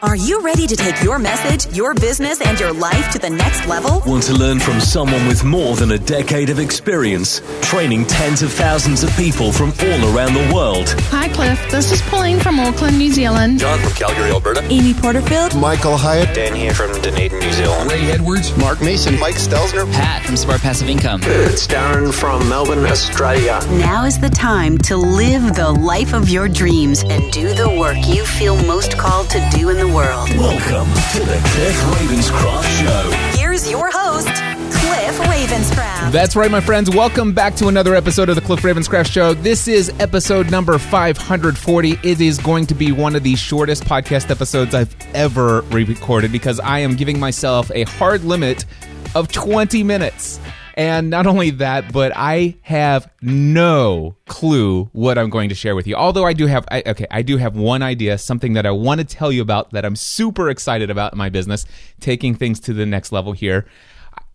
Are you ready to take your message, your business, and your life to the next level? Want to learn from someone with more than a decade of experience, training tens of thousands of people from all around the world? Hi, Cliff. This is Pauline from Auckland, New Zealand. John from Calgary, Alberta. Amy Porterfield. Michael Hyatt. Dan here from Dunedin, New Zealand. Ray Edwards. Mark Mason. Mike Stelzner. Pat from Smart Passive Income. It's Darren from Melbourne, Australia. Now is the time to live the life of your dreams and do the work you feel most called to do in the world. Welcome to the Cliff Ravenscraft Show. Here's your host, Cliff Ravenscraft. That's right, my friends. Welcome back to another episode of the Cliff Ravenscraft Show. This is episode number 540. It is going to be one of the shortest podcast episodes I've ever recorded because I am giving myself a hard limit of 20 minutes. And not only that, but I have no clue what I'm going to share with you. Although I do have one idea, something that I want to tell you about that I'm super excited about in my business, taking things to the next level here.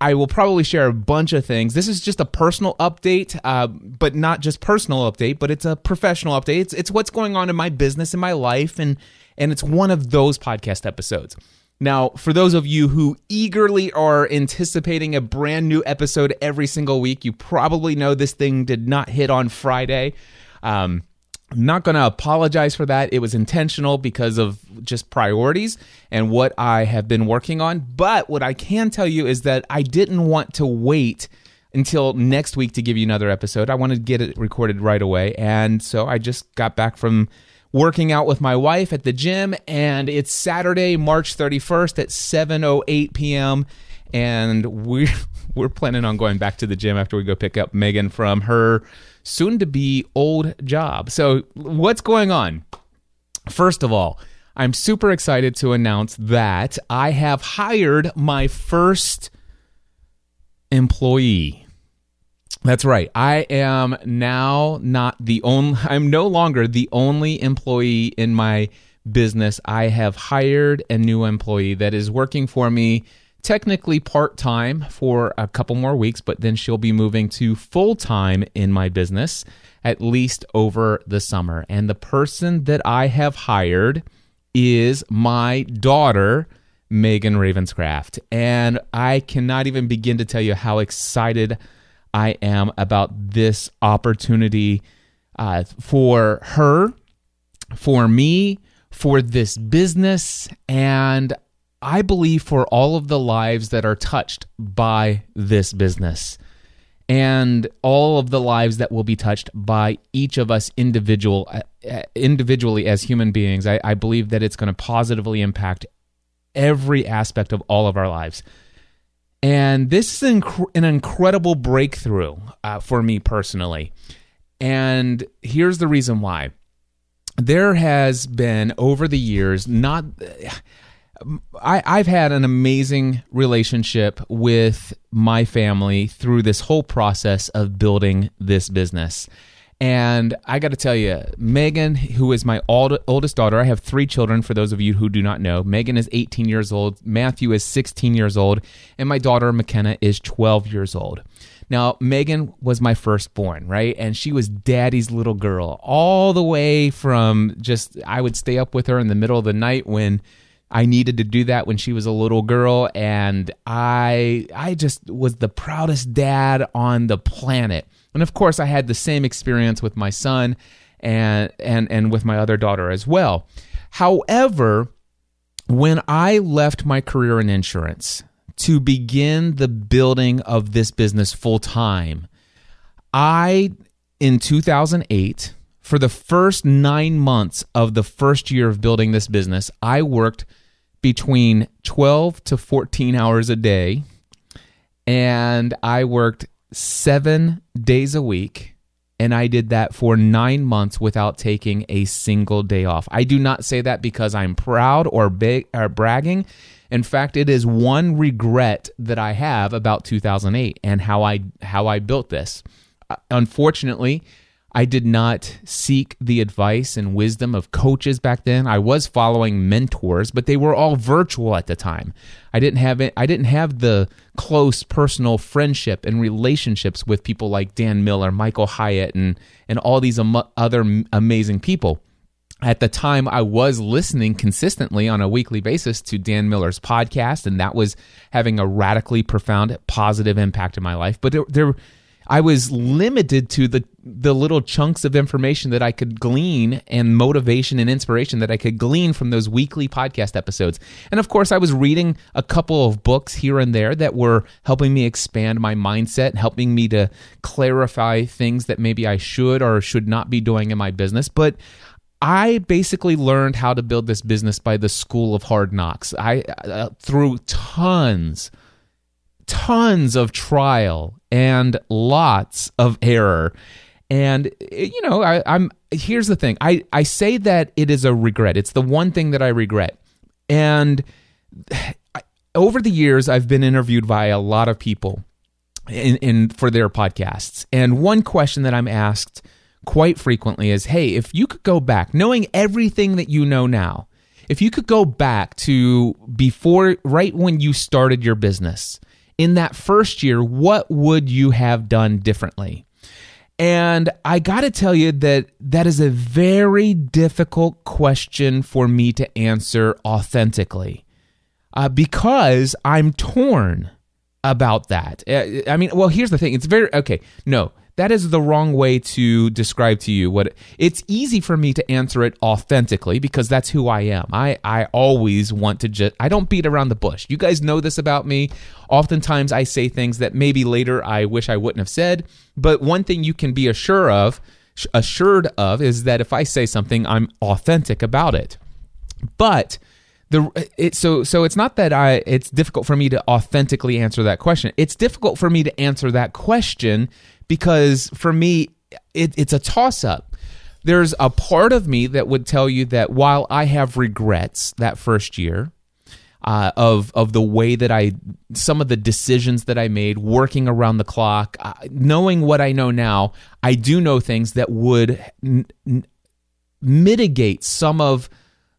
I will probably share a bunch of things. This is just a personal update, but not just personal update, but it's a professional update. It's what's going on in my business, in my life, and it's one of those podcast episodes. Now, for those of you who eagerly are anticipating a brand new episode every single week, you probably know this thing did not hit on Friday. I'm not going to apologize for that. It was intentional because of just priorities and what I have been working on. But what I can tell you is that I didn't want to wait until next week to give you another episode. I wanted to get it recorded right away. And so I just got back from working out with my wife at the gym, and it's Saturday, March 31st at 7:08 p.m., and we're planning on going back to the gym after we go pick up Megan from her soon-to-be old job. So what's going on? First of all, I'm super excited to announce that I have hired my first employee. That's right. I am now I'm no longer the only employee in my business. I have hired a new employee that is working for me technically part-time for a couple more weeks, but then she'll be moving to full-time in my business at least over the summer. And the person that I have hired is my daughter, Megan Ravenscraft. And I cannot even begin to tell you how excited I am about this opportunity for her, for me, for this business, and I believe for all of the lives that are touched by this business and all of the lives that will be touched by each of us individually as human beings. I believe that it's going to positively impact every aspect of all of our lives. And this is an incredible breakthrough for me personally. And here's the reason why. There has been, over the years, I've had an amazing relationship with my family through this whole process of building this business. And I got to tell you, Megan, who is my oldest daughter, I have 3 children for those of you who do not know. Megan is 18 years old, Matthew is 16 years old, and my daughter McKenna is 12 years old. Now, Megan was my firstborn, right? And she was daddy's little girl all the way from I would stay up with her in the middle of the night when I needed to do that when she was a little girl, and I just was the proudest dad on the planet. And of course, I had the same experience with my son and with my other daughter as well. However, when I left my career in insurance to begin the building of this business full time, in 2008, for the first 9 months of the first year of building this business, I worked between 12 to 14 hours a day, and I worked 7 days a week, and I did that for 9 months without taking a single day off. I do not say that because I'm proud or bragging. In fact, it is one regret that I have about 2008 and how I built this. Unfortunately, I did not seek the advice and wisdom of coaches back then. I was following mentors, but they were all virtual at the time. I didn't have the close personal friendship and relationships with people like Dan Miller, Michael Hyatt, and all these other amazing people. At the time, I was listening consistently on a weekly basis to Dan Miller's podcast, and that was having a radically profound positive impact in my life. But I was limited to the little chunks of information that I could glean and motivation and inspiration that I could glean from those weekly podcast episodes. And of course, I was reading a couple of books here and there that were helping me expand my mindset, helping me to clarify things that maybe I should or should not be doing in my business. But I basically learned how to build this business by the school of hard knocks. Through tons of trial and lots of error. And, here's the thing. I say that it is a regret. It's the one thing that I regret. And over the years, I've been interviewed by a lot of people for their podcasts. And one question that I'm asked quite frequently is, hey, if you could go back, knowing everything that you know now, if you could go back to before, right when you started your business, in that first year, what would you have done differently? And I got to tell you that is a very difficult question for me to answer authentically because I'm torn about that. Here's the thing. It's that is the wrong way to describe to you what it's easy for me to answer it authentically because that's who I am. I always want to I don't beat around the bush. You guys know this about me. Oftentimes I say things that maybe later I wish I wouldn't have said, but one thing you can be assured of is that if I say something, I'm authentic about it. But so it's not that it's difficult for me to authentically answer that question. It's difficult for me to answer that question because for me, it's a toss-up. There's a part of me that would tell you that while I have regrets that first year of the way that some of the decisions that I made, working around the clock, knowing what I know now, I do know things that would mitigate some of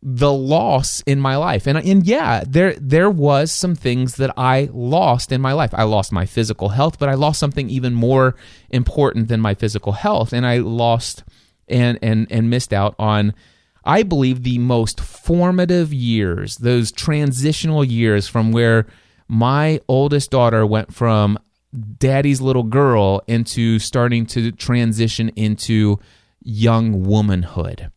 the loss in my life. And yeah, there was some things that I lost in my life. I lost my physical health, but I lost something even more important than my physical health. And I lost and missed out on, I believe, the most formative years, those transitional years from where my oldest daughter went from daddy's little girl into starting to transition into young womanhood.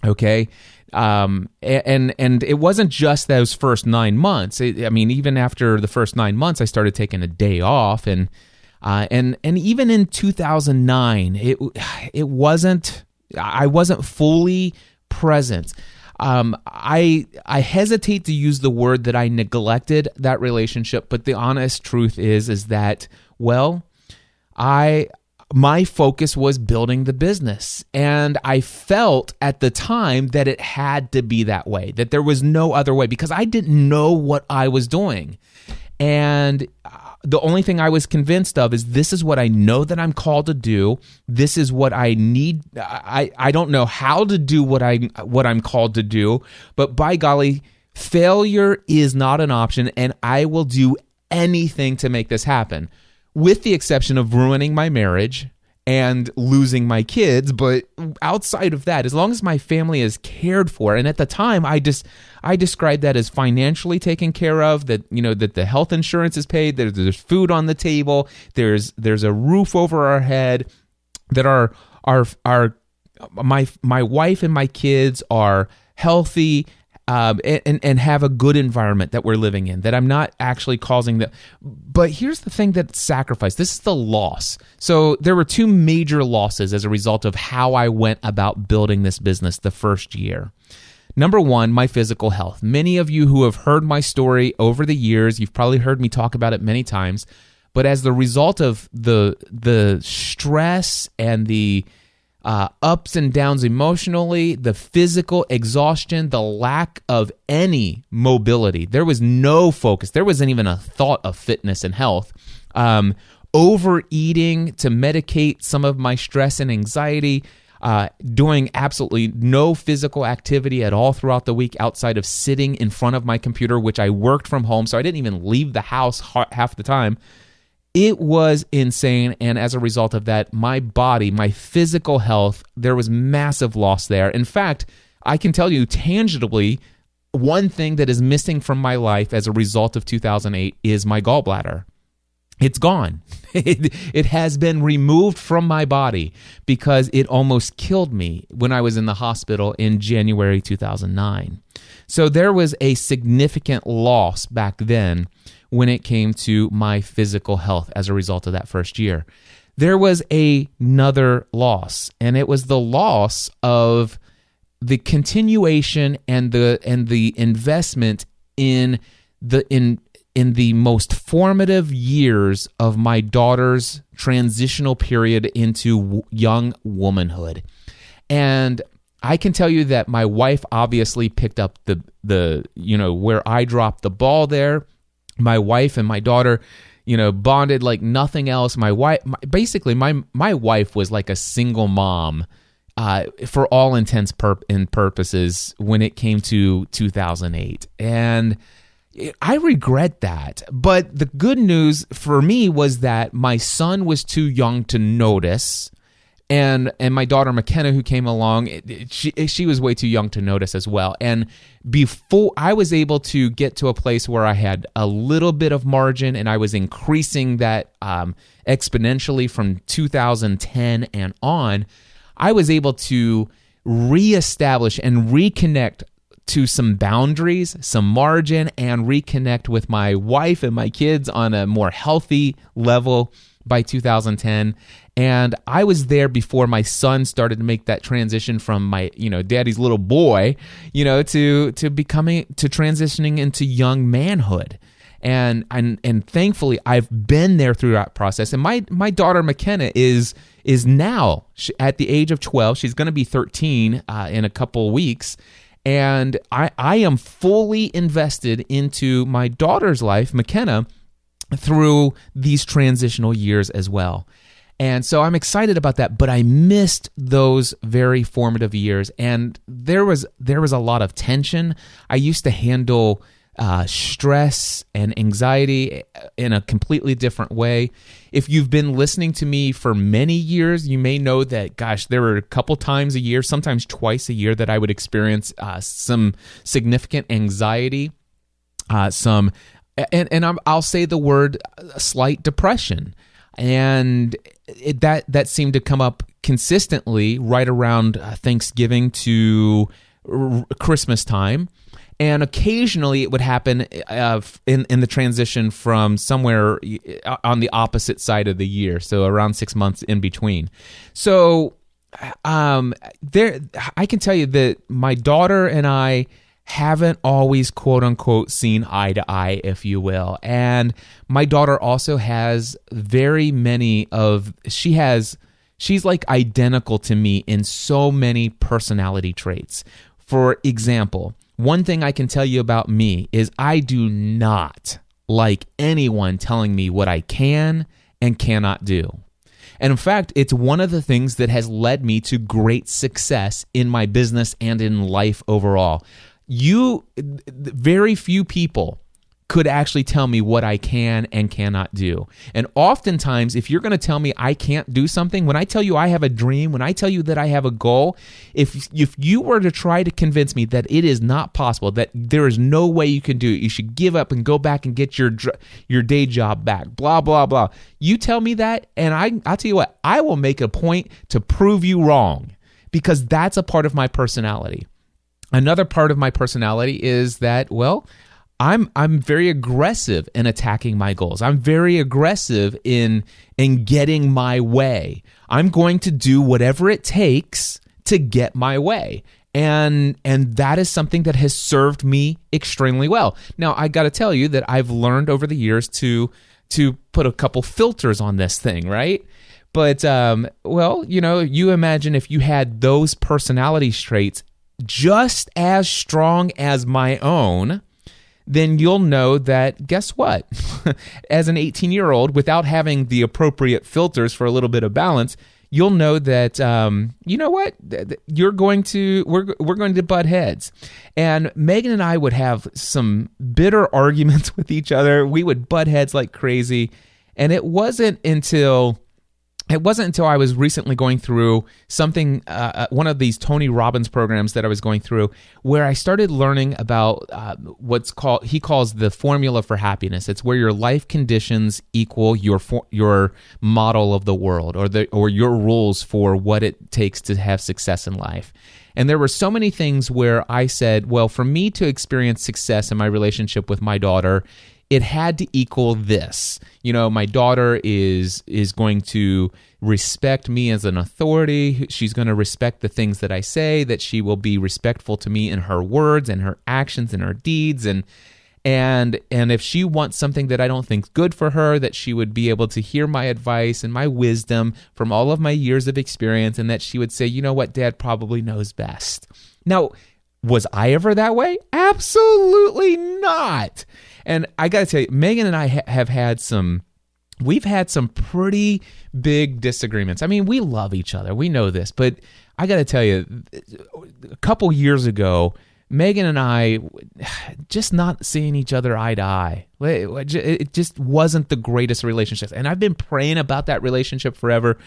Okay? And it wasn't just those first 9 months. Even after the first 9 months, I started taking a day off, and even in 2009, I wasn't fully present. I hesitate to use the word that I neglected that relationship, but the honest truth is that, my focus was building the business, and I felt at the time that it had to be that way, that there was no other way, because I didn't know what I was doing. And the only thing I was convinced of is this is what I know that I'm called to do. This is what I need. I don't know how to do what I'm called to do, but by golly, failure is not an option, and I will do anything to make this happen, with the exception of ruining my marriage and losing my kids. But outside of that, as long as my family is cared for, and at the time I described that as financially taken care of, that that the health insurance is paid, there's food on the table, there's a roof over our head, that my wife and my kids are healthy, and have a good environment that we're living in, that I'm not actually causing the... But here's the thing that's sacrificed. This is the loss. So there were two major losses as a result of how I went about building this business the first year. Number one, my physical health. Many of you who have heard my story over the years, you've probably heard me talk about it many times, but as the result of the stress and the ups and downs emotionally, the physical exhaustion, the lack of any mobility. There was no focus. There wasn't even a thought of fitness and health. Overeating to medicate some of my stress and anxiety, doing absolutely no physical activity at all throughout the week outside of sitting in front of my computer, which I worked from home, so I didn't even leave the house half the time. It was insane, and as a result of that, my body, my physical health, there was massive loss there. In fact, I can tell you tangibly, one thing that is missing from my life as a result of 2008 is my gallbladder. It's gone. It has been removed from my body because it almost killed me when I was in the hospital in January 2009. So there was a significant loss back then when it came to my physical health as a result of that first year. There was another loss, and it was the loss of the continuation and the investment in the most formative years of my daughter's transitional period into young womanhood. And I can tell you that my wife obviously picked up the where I dropped the ball there. My wife and my daughter, bonded like nothing else. My wife was like a single mom for all intents and purposes when it came to 2008. And I regret that. But the good news for me was that my son was too young to notice. And my daughter McKenna, who came along, she was way too young to notice as well. And before I was able to get to a place where I had a little bit of margin, and I was increasing that exponentially from 2010 and on, I was able to reestablish and reconnect to some boundaries, some margin, and reconnect with my wife and my kids on a more healthy level by 2010. And I was there before my son started to make that transition from my, daddy's little boy, to transitioning into young manhood. And thankfully I've been there through that process. And my daughter McKenna is now at the age of 12. She's going to be 13 in a couple of weeks. And I am fully invested into my daughter's life, McKenna, through these transitional years as well. And so I'm excited about that, but I missed those very formative years, and there was a lot of tension. I used to handle stress and anxiety in a completely different way. If you've been listening to me for many years, you may know that, there were a couple times a year, sometimes twice a year, that I would experience some significant anxiety, I'll say the word slight depression. And that seemed to come up consistently right around Thanksgiving to Christmas time. And occasionally it would happen in the transition from somewhere on the opposite side of the year, so around 6 months in between. So I can tell you that my daughter and I haven't always, quote unquote, seen eye to eye, if you will. And my daughter also has she's like identical to me in so many personality traits. For example, one thing I can tell you about me is I do not like anyone telling me what I can and cannot do. And in fact, it's one of the things that has led me to great success in my business and in life overall. Very few people could actually tell me what I can and cannot do. And oftentimes, if you're going to tell me I can't do something, when I tell you I have a dream, when I tell you that I have a goal, if you were to try to convince me that it is not possible, that there is no way you can do it, you should give up and go back and get your day job back, blah, blah, blah. You tell me that, and I'll tell you what, I will make a point to prove you wrong, because that's a part of my personality. Another part of my personality is that, I'm very aggressive in attacking my goals. I'm very aggressive in getting my way. I'm going to do whatever it takes to get my way. And that is something that has served me extremely well. Now, I got to tell you that I've learned over the years to put a couple filters on this thing, right? But, you imagine if you had those personality traits just as strong as my own, then you'll know that, guess what? As an 18-year-old, without having the appropriate filters for a little bit of balance, you'll know that, you know what? We're going to butt heads. And Megan and I would have some bitter arguments with each other. We would butt heads like crazy. And it wasn't until it wasn't until I was recently going through something, one of these Tony Robbins programs that I was going through, where I started learning about he calls the formula for happiness. It's where your life conditions equal your model of the world, or your rules for what it takes to have success in life. And there were so many things where I said, well, for me to experience success in my relationship with my daughter, it had to equal this. My daughter is going to respect me as an authority. She's going to respect the things that I say, that she will be respectful to me in her words and her actions and her deeds. And if she wants something that I don't think's good for her, that she would be able to hear my advice and my wisdom from all of my years of experience, and that she would say, you know what, Dad probably knows best. Now, was I ever that way? Absolutely not. And I got to tell you, Megan and I have had we've had some pretty big disagreements. I mean, we love each other. We know this. But I got to tell you, a couple years ago, Megan and I just not seeing each other eye to eye. It just wasn't the greatest relationship. And I've been praying about that relationship forever.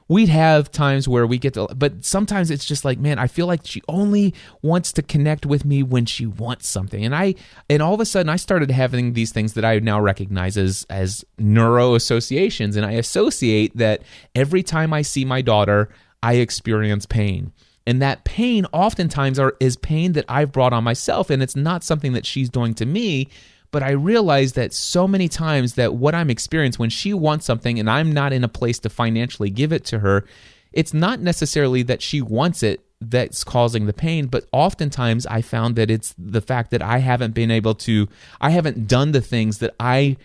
We'd have times where we get to, but sometimes it's just like, man, I feel like she only wants to connect with me when she wants something. And all of a sudden I started having these things that I now recognize as neuro associations. And I associate that every time I see my daughter, I experience pain. And that pain oftentimes is pain that I've brought on myself. And it's not something that she's doing to me. But I realize that so many times that what I'm experiencing when she wants something and I'm not in a place to financially give it to her, it's not necessarily that she wants it that's causing the pain, but oftentimes I found that it's the fact that I haven't done the things that I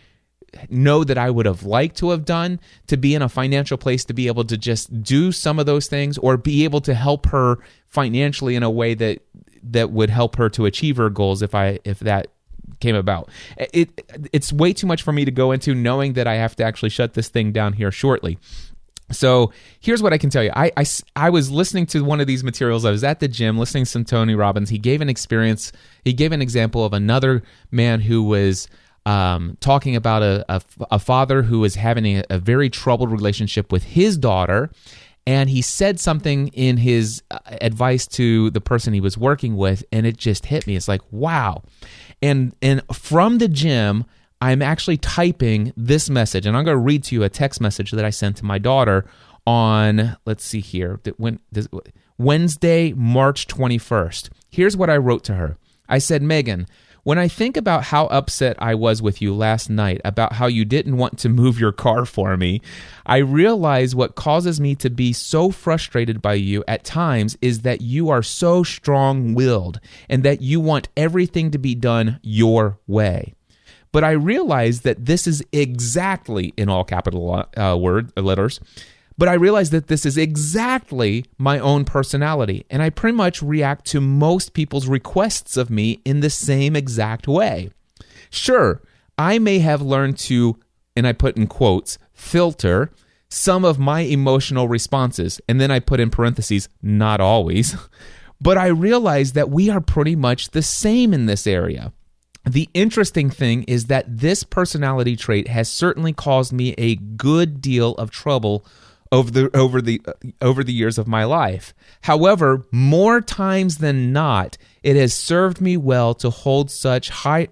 know that I would have liked to have done to be in a financial place to be able to just do some of those things, or be able to help her financially in a way that would help her to achieve her goals if that came about. It's way too much for me to go into, knowing that I have to actually shut this thing down here shortly. So here's what I can tell you. I was listening to one of these materials. I was at the gym listening to some Tony Robbins. He gave an example of another man who was talking about a father who was having a very troubled relationship with his daughter. And he said something in his advice to the person he was working with, and it just hit me. It's like, wow. And from the gym, I'm actually typing this message, and I'm going to read to you a text message that I sent to my daughter on, let's see here, Wednesday, March 21st. Here's what I wrote to her. I said, Megan, when I think about how upset I was with you last night about how you didn't want to move your car for me, I realize what causes me to be so frustrated by you at times is that you are so strong-willed and that you want everything to be done your way. But I realize that this is exactly, in all capital letters, but I realize that this is exactly my own personality, and I pretty much react to most people's requests of me in the same exact way. Sure, I may have learned to, and I put in quotes, filter some of my emotional responses, and then I put in parentheses, not always, but I realize that we are pretty much the same in this area. The interesting thing is that this personality trait has certainly caused me a good deal of trouble over the years of my life. However, more times than not, it has served me well to hold such high...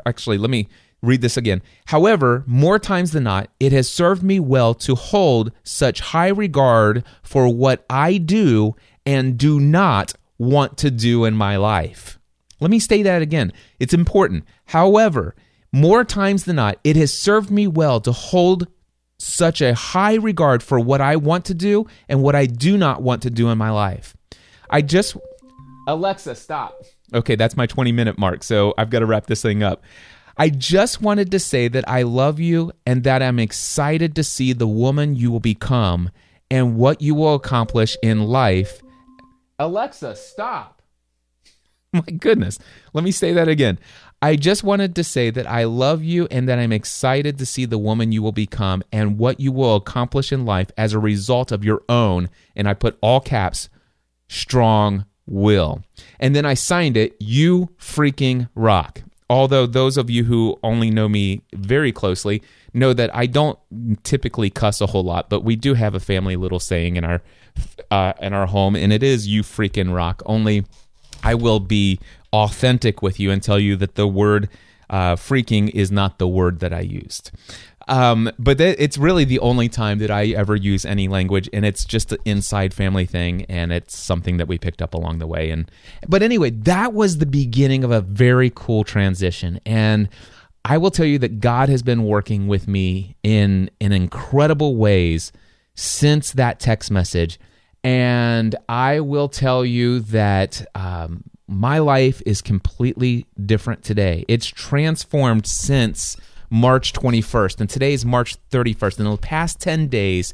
Actually, let me read this again. However, more times than not, it has served me well to hold such high regard for what I do and do not want to do in my life. Let me say that again. It's important. However, more times than not, it has served me well to hold such a high regard for what I want to do and what I do not want to do in my life. Alexa, stop. Okay, that's my 20-minute mark, so I've got to wrap this thing up. I just wanted to say that I love you and that I'm excited to see the woman you will become and what you will accomplish in life. Alexa, stop. My goodness. Let me say that again. I just wanted to say that I love you and that I'm excited to see the woman you will become and what you will accomplish in life as a result of your own, and I put all caps, strong will. And then I signed it, you freaking rock. although those of you who only know me very closely know that I don't typically cuss a whole lot, but we do have a family little saying in our home, and it is "you freaking rock." Only I will be authentic with you and tell you that the word freaking is not the word that I used. But it's really the only time that I ever use any language, and it's just an inside family thing, and it's something that we picked up along the way. But anyway, that was the beginning of a very cool transition, and I will tell you that God has been working with me in incredible ways since that text message, and I will tell you that my life is completely different today. It's transformed since March 21st, and today is March 31st. In the past 10 days,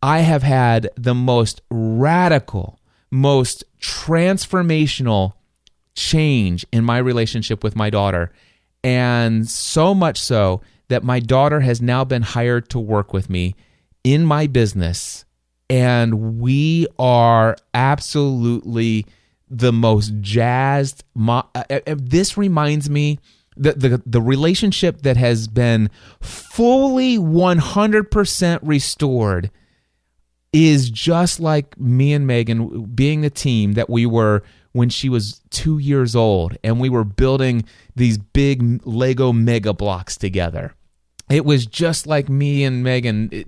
I have had the most radical, most transformational change in my relationship with my daughter, and so much so that my daughter has now been hired to work with me in my business, and we are absolutely the most jazzed. This reminds me the relationship that has been fully 100% restored is just like me and Megan being the team that we were when she was 2 years old, and we were building these big Lego mega blocks together. It was just like me and Megan.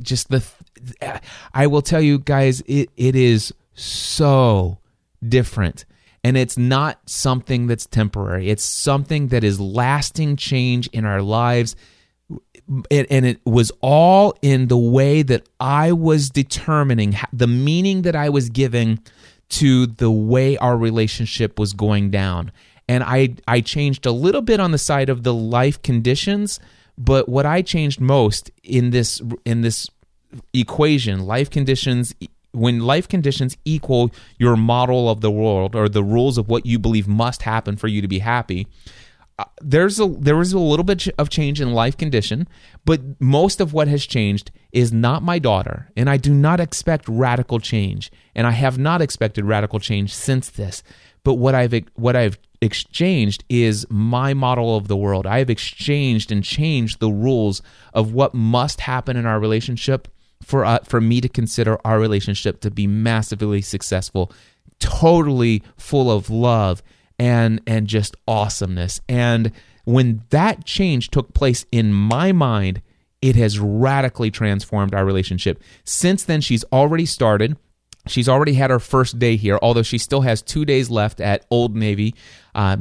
I will tell you guys, it is so different. And it's not something that's temporary. It's something that is lasting change in our lives. And it was all in the way that I was determining the meaning that I was giving to the way our relationship was going down. And I changed a little bit on the side of the life conditions, but what I changed most in this equation, life conditions, when life conditions equal your model of the world or the rules of what you believe must happen for you to be happy, there was a little bit of change in life condition, but most of what has changed is not my daughter, and I do not expect radical change, and I have not expected radical change since this. But what I've exchanged is my model of the world. I have exchanged and changed the rules of what must happen in our relationship for me to consider our relationship to be massively successful, totally full of love and just awesomeness. And when that change took place in my mind, it has radically transformed our relationship. Since then, she's already started. She's already had her first day here, although she still has 2 days left at Old Navy.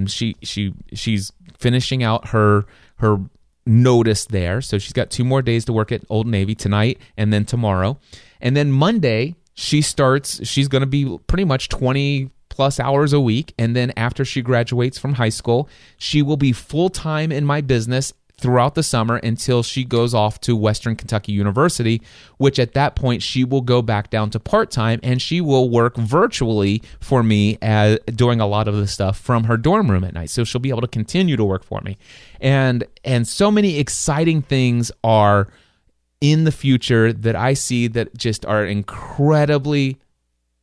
She's finishing out her notice there, so she's got 2 more days to work at Old Navy, tonight and then tomorrow. And then Monday, she's going to be pretty much 20 plus hours a week, and then after she graduates from high school, she will be full-time in my business throughout the summer until she goes off to Western Kentucky University, which at that point she will go back down to part-time, and she will work virtually for me doing a lot of the stuff from her dorm room at night. So she'll be able to continue to work for me. And so many exciting things are in the future that I see that just are incredibly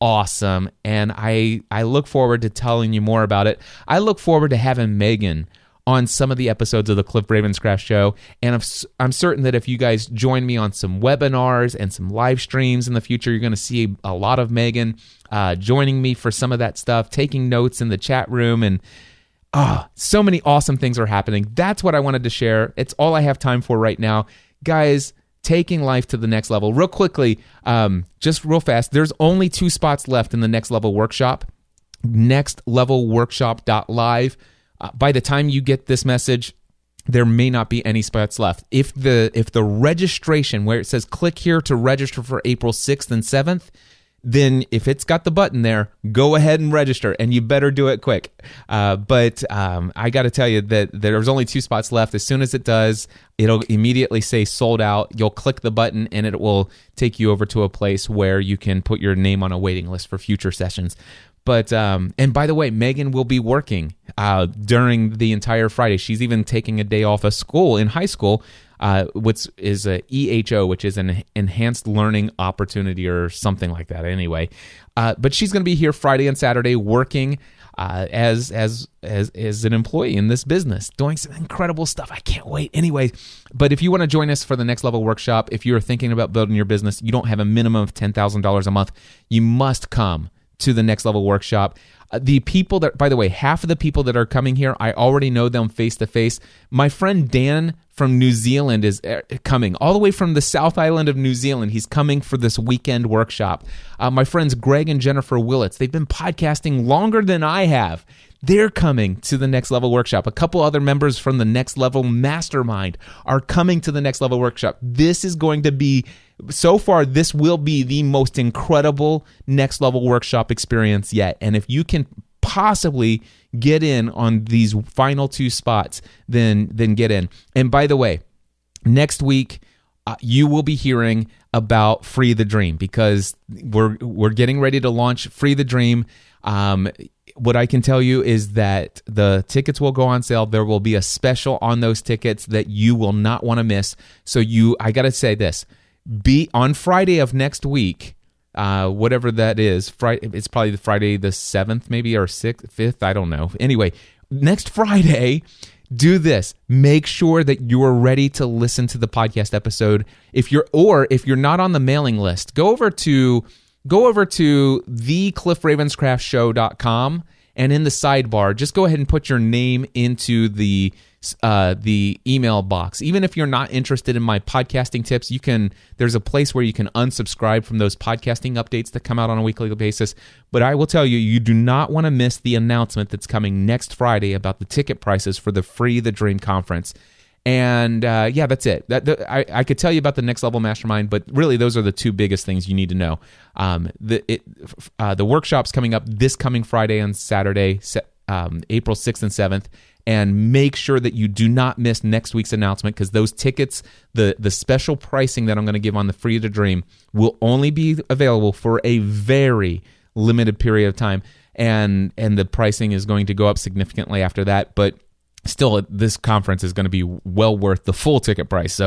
awesome, and I look forward to telling you more about it. I look forward to having Megan on some of the episodes of the Cliff Ravenscraft Show, and I'm certain that if you guys join me on some webinars and some live streams in the future, you're going to see a lot of Megan joining me for some of that stuff, taking notes in the chat room, and so many awesome things are happening. That's what I wanted to share. It's all I have time for right now. Guys, taking life to the next level. Real quickly, just real fast, there's only 2 spots left in the Next Level Workshop, nextlevelworkshop.live. By the time you get this message, there may not be any spots left. If the registration, where it says click here to register for April 6th and 7th, then if it's got the button there, go ahead and register, and you better do it quick. But I got to tell you that there's only 2 spots left. As soon as it does, it'll immediately say sold out. You'll click the button, and it will take you over to a place where you can put your name on a waiting list for future sessions. But, and by the way, Megan will be working during the entire Friday. She's even taking a day off of school in high school, which is a EHO, which is an enhanced learning opportunity or something like that anyway. But she's going to be here Friday and Saturday working. as an employee in this business, doing some incredible stuff. I can't wait. Anyway, but if you want to join us for the Next Level Workshop, if you're thinking about building your business, you don't have a minimum of $10,000 a month, you must come to the Next Level Workshop. The people that, by the way, half of the people that are coming here, I already know them face to face. My friend Dan from New Zealand is coming all the way from the South Island of New Zealand. He's coming for this weekend workshop. My friends Greg and Jennifer Willits, they've been podcasting longer than I have. They're coming to the Next Level Workshop. A couple other members from the Next Level Mastermind are coming to the Next Level Workshop. This is going to be, so far, this will be the most incredible Next Level Workshop experience yet. And if you can possibly get in on these final 2 spots, then get in. And by the way, next week, you will be hearing about Free the Dream, because we're getting ready to launch Free the Dream. What I can tell you is that the tickets will go on sale. There will be a special on those tickets that you will not want to miss. So I got to say this, be on Friday of next week, whatever that is. Friday, it's probably Friday the 7th maybe, or 6th, 5th, I don't know. Anyway, next Friday, do this. Make sure that you are ready to listen to the podcast episode. If you're not on the mailing list, go over to thecliffravenscraftshow.com, and in the sidebar, just go ahead and put your name into the email box. Even if you're not interested in my podcasting tips, there's a place where you can unsubscribe from those podcasting updates that come out on a weekly basis. But I will tell you, you do not want to miss the announcement that's coming next Friday about the ticket prices for the Free the Dream conference. And that's it. I could tell you about the Next Level Mastermind, but really those are the 2 biggest things you need to know. The workshop's coming up this coming Friday and Saturday, April 6th and 7th. And make sure that you do not miss next week's announcement, because those tickets, the special pricing that I'm going to give on the Free the Dream, will only be available for a very limited period of time. And the pricing is going to go up significantly after that. But still, this conference is going to be well worth the full ticket price.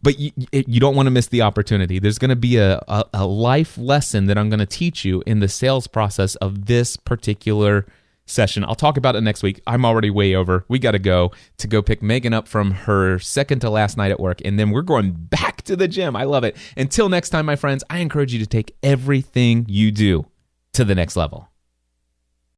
But you don't want to miss the opportunity. There's going to be a life lesson that I'm going to teach you in the sales process of this particular session. I'll talk about it next week. I'm already way over. We got to go pick Megan up from her second to last night at work, and then we're going back to the gym. I love it. Until next time, my friends, I encourage you to take everything you do to the next level.